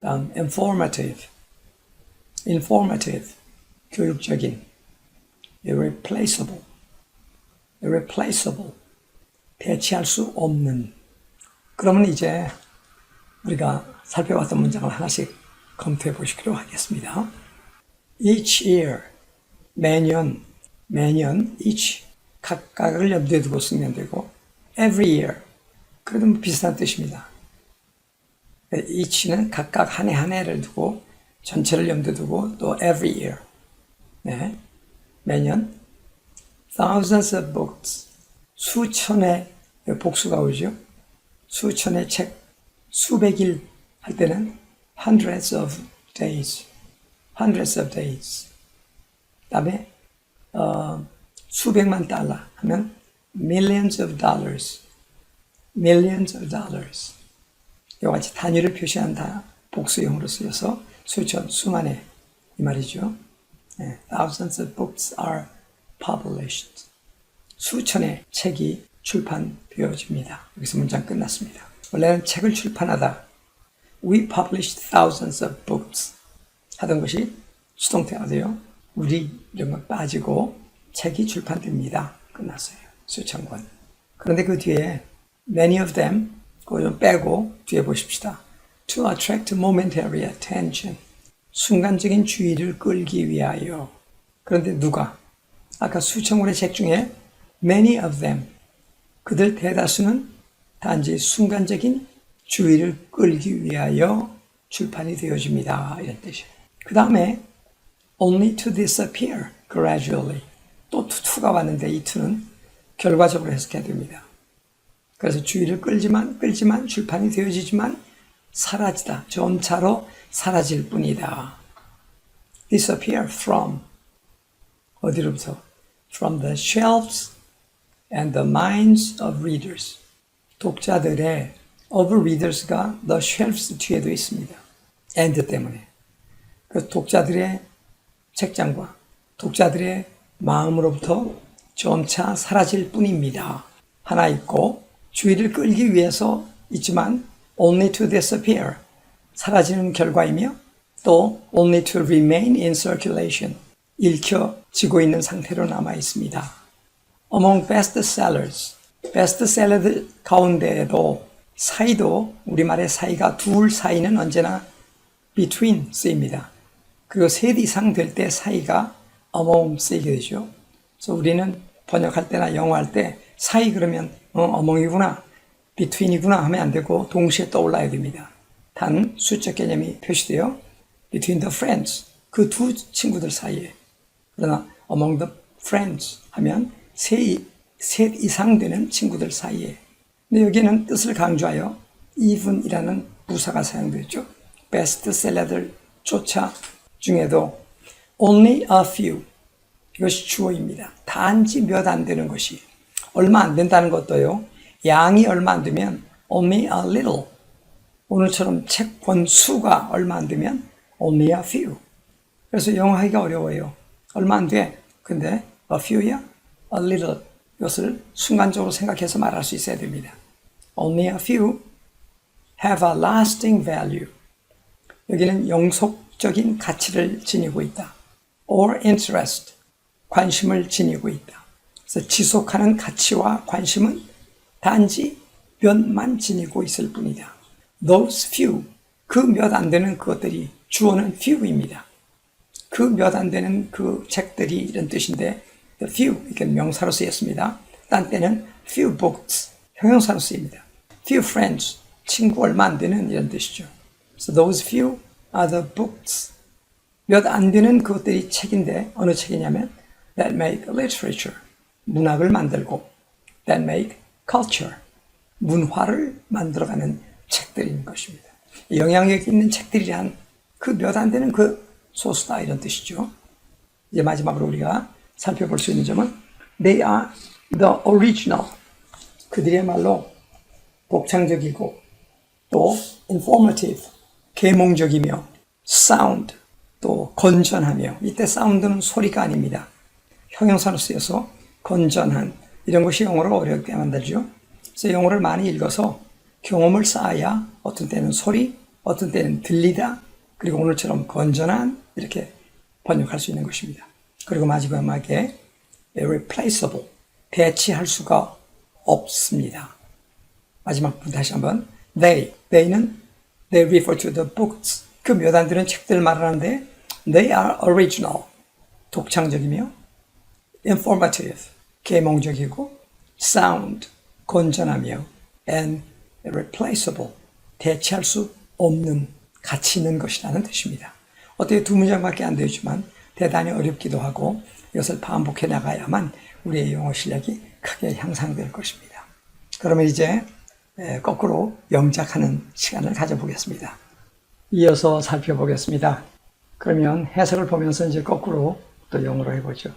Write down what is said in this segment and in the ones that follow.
다음 informative, 교육적인, irreplaceable, 대체할 수 없는. 그러면 이제 우리가 살펴봤던 문장을 하나씩 검토해 보시기로 하겠습니다. Each year, 매년, each, 각각을 염두에 두고 쓰면 되고, every year, 그래도 비슷한 뜻입니다. each는 각각 한 해 한 해를 두고 전체를 염두에 두고 또 every year, 네, 매년 thousands of books, 수천의 복수가 오죠. 수천의 책, 수백일 할 때는 hundreds of days. 그다음에 수백만 달러 하면 millions of dollars. 이와 같이 단위를 표시한 다 복수형으로 쓰여서 수천, 수만의 이 말이죠. 네, thousands of books are published. 수천의 책이 출판되어집니다. 여기서 문장 끝났습니다. 원래는 책을 출판하다. We published thousands of books. 하던 것이 수동태가 돼요. 우리 이런 건 빠지고 책이 출판됩니다. 끝났어요. 수천 권. 그런데 그 뒤에 many of them, 그거 좀 빼고 뒤에 보십시다. To attract momentary attention. 순간적인 주의를 끌기 위하여. 그런데 누가? 아까 수천 권의 책 중에 many of them. 그들 대다수는 단지 순간적인 주의를 끌기 위하여 출판이 되어집니다. 이런 뜻이에요. 그 다음에 only to disappear gradually. 또 to가 왔는데 이 to는 결과적으로 해석해야 됩니다. 그래서 주의를 끌지만 출판이 되어지지만 사라지다. 점차로 사라질 뿐이다. disappear from 어디로부터? from the shelves and the minds of readers. 독자들의 of readers가 the shelves 뒤에도 있습니다. and 때문에. 그래서 독자들의 책장과 독자들의 마음으로부터 점차 사라질 뿐입니다. 하나 있고 주의를 끌기 위해서 있지만 only to disappear, 사라지는 결과이며 또 only to remain in circulation, 읽혀지고 있는 상태로 남아 있습니다. Among bestsellers, 베스트셀러들 가운데에도 사이도 우리말의 사이가 둘 사이는 언제나 between 쓰입니다. 그리고 셋 이상 될 때 사이가 among 쓰이게 되죠. 그래서 우리는 번역할 때나 영어할 때 사이 그러면 among이구나, between이구나 하면 안 되고 동시에 떠올라야 됩니다. 단 수적 개념이 표시되어 between the friends, 그 두 친구들 사이에. 그러나 among the friends 하면 셋 이상 되는 친구들 사이에. 근데 여기는 뜻을 강조하여 even이라는 부사가 사용되죠. 베스트셀러들조차 중에도 only a few, 이것이 주어입니다. 단지 몇 안 되는 것이, 얼마 안 된다는 것도요. 양이 얼마 안 되면 only a little, 오늘처럼 책 권수가 얼마 안 되면 only a few. 그래서 영어 하기가 어려워요. 얼마 안 돼. 근데 a few야? a little. 이것을 순간적으로 생각해서 말할 수 있어야 됩니다. Only a few have a lasting value. 여기는 영속적인 가치를 지니고 있다. Or interest, 관심을 지니고 있다. 그래서 지속하는 가치와 관심은 단지 몇만 지니고 있을 뿐이다. Those few, 그 몇 안 되는 그것들이, 주어는 few입니다. 그 몇 안 되는 그 책들이 이런 뜻인데 the few, 이렇게 명사로 쓰였습니다. 딴 때는 few books, 형용사로 쓰입니다. few friends, 친구 얼마 안 되는 이런 뜻이죠. So those few are the books. 몇 안 되는 그것들이 책인데 어느 책이냐면 that make literature, 문학을 만들고 that make culture, 문화를 만들어가는 책들인 것입니다. 영향력 있는 책들이란 그 몇 안 되는 그 소수다 이런 뜻이죠. 이제 마지막으로 우리가 살펴볼 수 있는 점은 they are the original, 그들이야말로 독창적이고 또 informative, 계몽적이며 sound, 또 건전하며, 이때 sound는 소리가 아닙니다. 형용사로 쓰여서 건전한, 이런 것이 영어를 어렵게 만들죠. 그래서 영어를 많이 읽어서 경험을 쌓아야 어떤 때는 소리, 어떤 때는 들리다, 그리고 오늘처럼 건전한 이렇게 번역할 수 있는 것입니다. 그리고 마지막에 irreplaceable, 대체할 수가 없습니다. 마지막 부분 다시 한번 they는 they refer to the books, 그 몇 안 되는 책들을 말하는데 they are original, 독창적이며 informative, 계몽적이고 sound, 건전하며 and irreplaceable, 대체할 수 없는, 가치 있는 것이라는 뜻입니다. 어떻게 두 문장밖에 안 되지만 대단히 어렵기도 하고 이것을 반복해 나가야만 우리의 영어 실력이 크게 향상될 것입니다. 그러면 이제 거꾸로 영작하는 시간을 가져보겠습니다. 이어서 살펴보겠습니다. 그러면 해석을 보면서 이제 거꾸로 또 영어로 해보죠.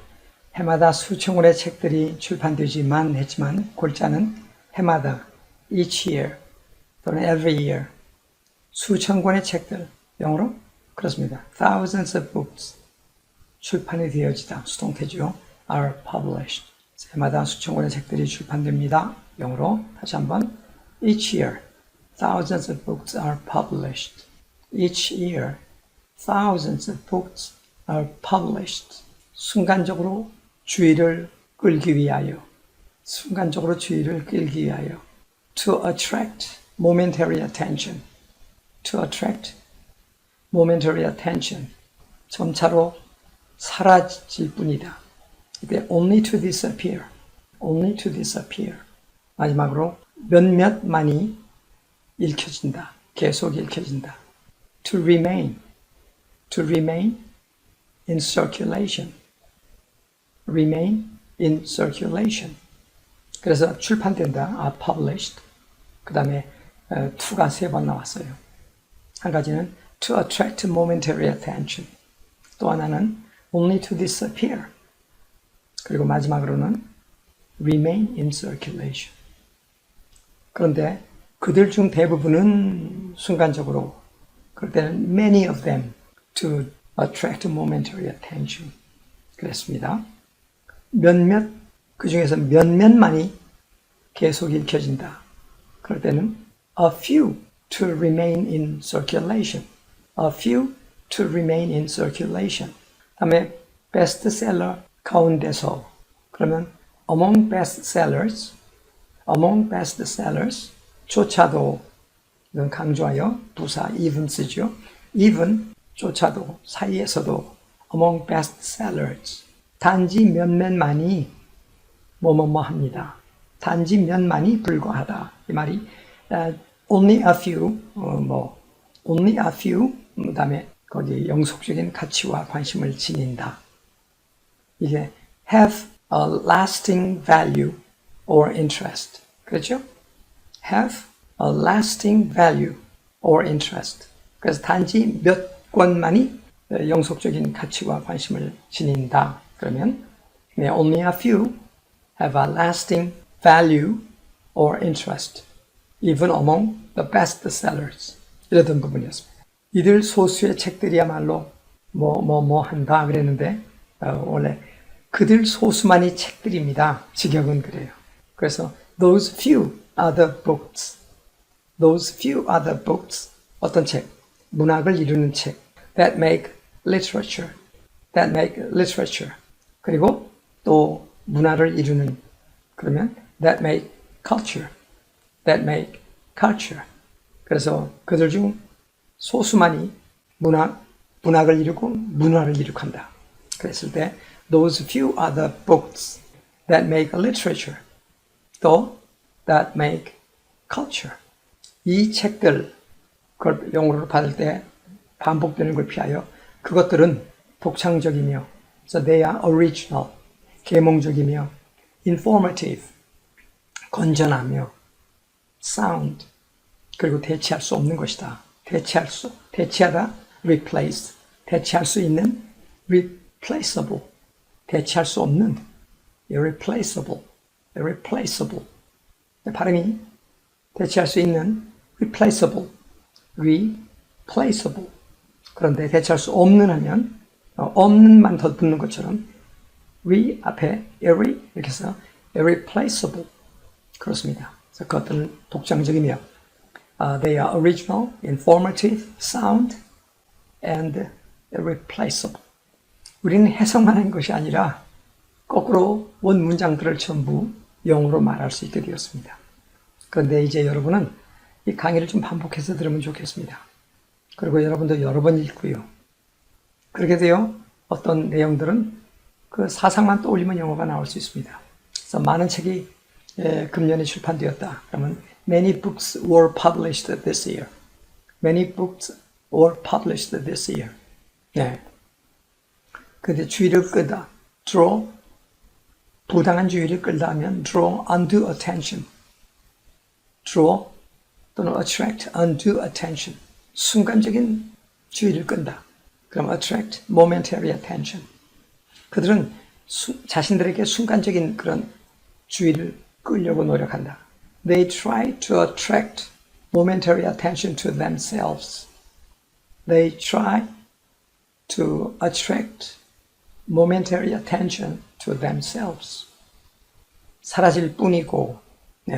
해마다 수천 권의 책들이 출판되지만 했지만 골자는 해마다 each year 또는 every year, 수천 권의 책들, 영어로 그렇습니다. thousands of books, 출판이 되어지다, 수동태죠. are published, 해마다 수천 권의 책들이 출판됩니다. 영어로 다시 한번 each year, thousands of books are published. Each year, thousands of books are published. 순간적으로 주의를 끌기 위하여, 순간적으로 주의를 끌기 위하여. To attract momentary attention. To attract momentary attention. 점차로 사라질 뿐이다. 이때 only to disappear. Only to disappear. 마지막으로 몇몇만이 읽혀진다. 계속 읽혀진다. To remain in circulation. Remain in circulation. 그래서 출판된다. are published. 그 다음에 to가 3번 나왔어요. 한 가지는 to attract momentary attention. 또 하나는 only to disappear. 그리고 마지막으로는 remain in circulation. 그런데 그들 중 대부분은 순간적으로, 그럴 때는 many of them to attract momentary attention. 그랬습니다. 몇몇, 그 중에서 몇몇만이 계속 읽혀진다. 그럴 때는 a few to remain in circulation. A few to remain in circulation. 다음에 베스트셀러 가운데서, 그러면 among bestsellers, 조차도, 이건 강조하여 부사 even 쓰죠. even, 조차도, 사이에서도 among bestsellers, 단지 몇몇만이 뭐뭐뭐 합니다. 단지 몇만이 불과하다. 이 말이 only a few, only a few, 그 다음에 거기에 영속적인 가치와 관심을 지닌다. 이게 have a lasting value or interest. 그렇죠? have a lasting value or interest. 그래서 단지 몇 권만이 영속적인 가치와 관심을 지닌다. 그러면 only a few have a lasting value or interest, even among the best sellers. 이러던 부분이었습니다. 이들 소수의 책들이야말로 뭐 한다 그랬는데 원래 그들 소수만이 책들입니다. 직역은 그래요. 그래서 those few are the books. Those few are the books. 어떤 책? 문학을 이루는 책. That make literature. That make literature. 그리고 또 문화를 이루는, 그러면 that make culture. That make culture. 그래서 그들 중 소수만이 문학을 이루고 문화를 이룩한다. 그랬을 때 those few are the books that make literature. 또 that make culture. 이 책들, 그걸 영어로 받을 때 반복되는 걸 피하여 그것들은 독창적이며, so they are original, 계몽적이며, informative, 건전하며, sound, 그리고 대체할 수 없는 것이다. 대체하다, replace, 대체할 수 있는, replaceable, 대체할 수 없는, irreplaceable. 발음이 대체할 수 있는, replaceable. 그런데 대체할 수 없는 하면 없는만 더 붙는 것처럼 앞에 every 이렇게 해서 irreplaceable. 그렇습니다. 그래서 그것들은 독창적이며 They are original, informative, sound, and irreplaceable. 우리는 해석만 한 것이 아니라 거꾸로 원 문장들을 전부 영어로 말할 수 있게 되었습니다. 그런데 이제 여러분은 이 강의를 좀 반복해서 들으면 좋겠습니다. 그리고 여러분도 여러 번 읽고요. 그렇게 되어 어떤 내용들은 그 사상만 떠올리면 영어가 나올 수 있습니다. 그래서 많은 책이 금년에 출판되었다. 그러면 Many books were published this year. Many books were published this year. 네. 근데 주의를 끄다. Draw. 부당한 주의를 끌다 하면 draw undue attention. Draw 또는 attract undue attention. 순간적인 주의를 끈다. 그럼 attract momentary attention. 그들은 자신들에게 순간적인 그런 주의를 끌려고 노력한다. They try to attract momentary attention to themselves. They try to attract momentary attention to themselves. 사라질 뿐이고,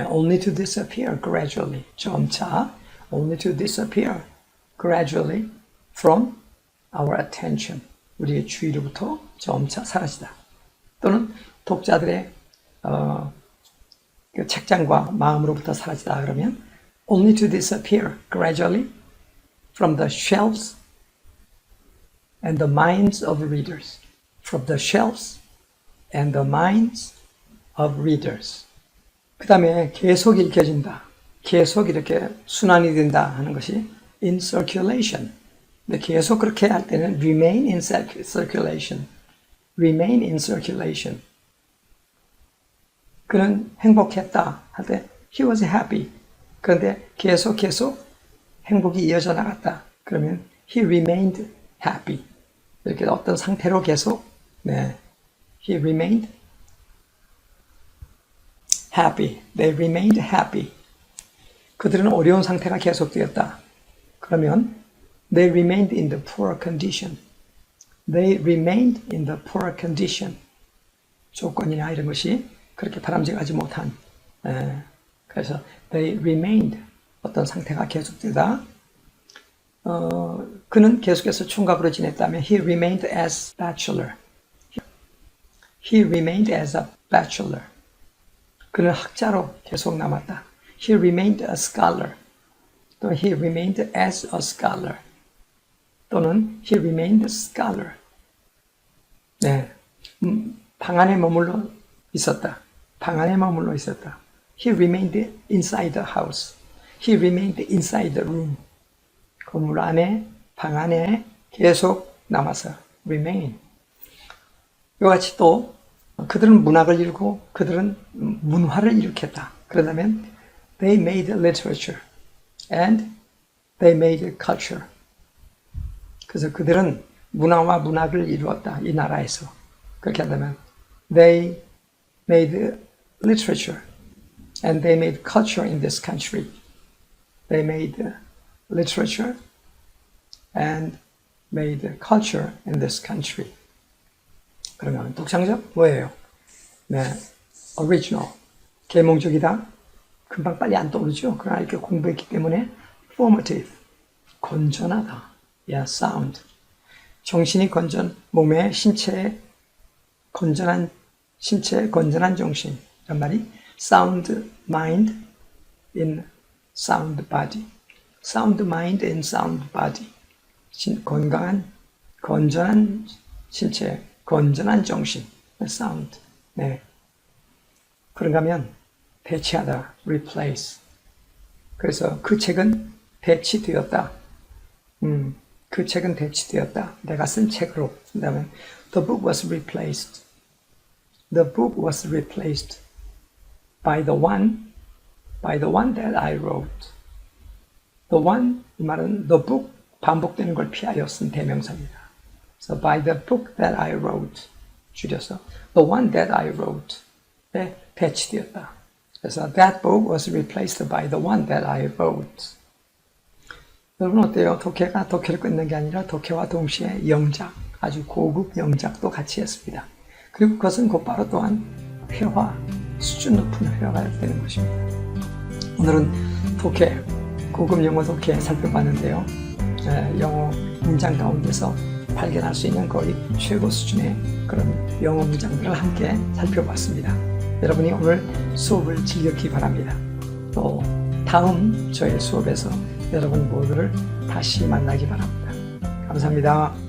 only to disappear gradually. 점차, only to disappear gradually from our attention. 우리의 주의로부터 점차 사라지다. 또는 독자들의 그 책장과 마음으로부터 사라지다 그러면 only to disappear gradually from the shelves and the minds of readers. From the shelves and the minds of readers. 그 다음에 계속 읽혀진다. 계속 이렇게 순환이 된다 하는 것이 in circulation. 근데 계속 그렇게 할 때는 remain in circulation. remain in circulation. 그는 행복했다 할 때 he was happy. 그런데 계속 행복이 이어져 나갔다. 그러면 he remained happy. 이렇게 어떤 상태로 계속 he remained happy. They remained happy. 그들은 어려운 상태가 계속되었다. 그러면 they remained in the poor condition. They remained in the poor condition. 조건이나 이런 것이 그렇게 바람직하지 못한 그래서 they remained 어떤 상태가 계속되다. 그는 계속해서 총각으로 지냈다면 he remained as bachelor. He remained as a bachelor. 그는 학자로 계속 남았다. He remained a scholar. 또는 he remained as a scholar. 또는 he remained a scholar. 네, 방 안에 머물러 있었다. 방 안에 머물러 있었다. He remained inside the house. He remained inside the room. 건물 안에, 방 안에 계속 남아서 remain. 이와 같이 또 그들은 문학을 읽고 그들은 문화를 일으켰다. 그러다면 they made literature and they made culture. 그래서 그들은 문화와 문학을 이루었다. 이 나라에서. 그렇게 한다면 they made literature and they made culture in this country. They made literature and made culture in this country. 그러면 독창적 뭐예요? 네, original, 계몽적이다. 금방 빨리 안 떠오르죠. 그러나 이렇게 공부했기 때문에 formative, 건전하다. sound. 정신이 건전, 몸의 신체에 건전한 신체에 건전한 정신. 이런 말이 sound mind in sound body. sound mind in sound body. 건강한, 건전한 신체, 건전한 정신. sound. 네. 그런가 하면 대체하다, replace. 그래서 그 책은 대치되었다. 그 책은 대치되었다. 내가 쓴 책으로 쓴다면 the book was replaced. The book was replaced by the one that I wrote. The one, 이 말은 the book, 반복되는 걸 피하여 쓴 대명사입니다. So by the book that I wrote, 줄여서 the one that I wrote, 에 대치되었다. 그래서 that book was replaced by the one that I wrote. 여러분 어때요? 독해가 독해를 끊는 게 아니라 독해와 동시에 영작, 아주 고급 영작도 같이 했습니다. 그리고 그것은 곧바로 또한 회화, 수준 높은 회화가 되는 것입니다. 오늘은 독해, 고급 영어 독해 살펴봤는데요. 영어 문장 가운데서 발견할 수 있는 거의 최고 수준의 그런 영어 문장들을 함께 살펴봤습니다. 여러분이 오늘 수업을 즐겼기 바랍니다. 또 다음 저의 수업에서 여러분 모두를 다시 만나기 바랍니다. 감사합니다.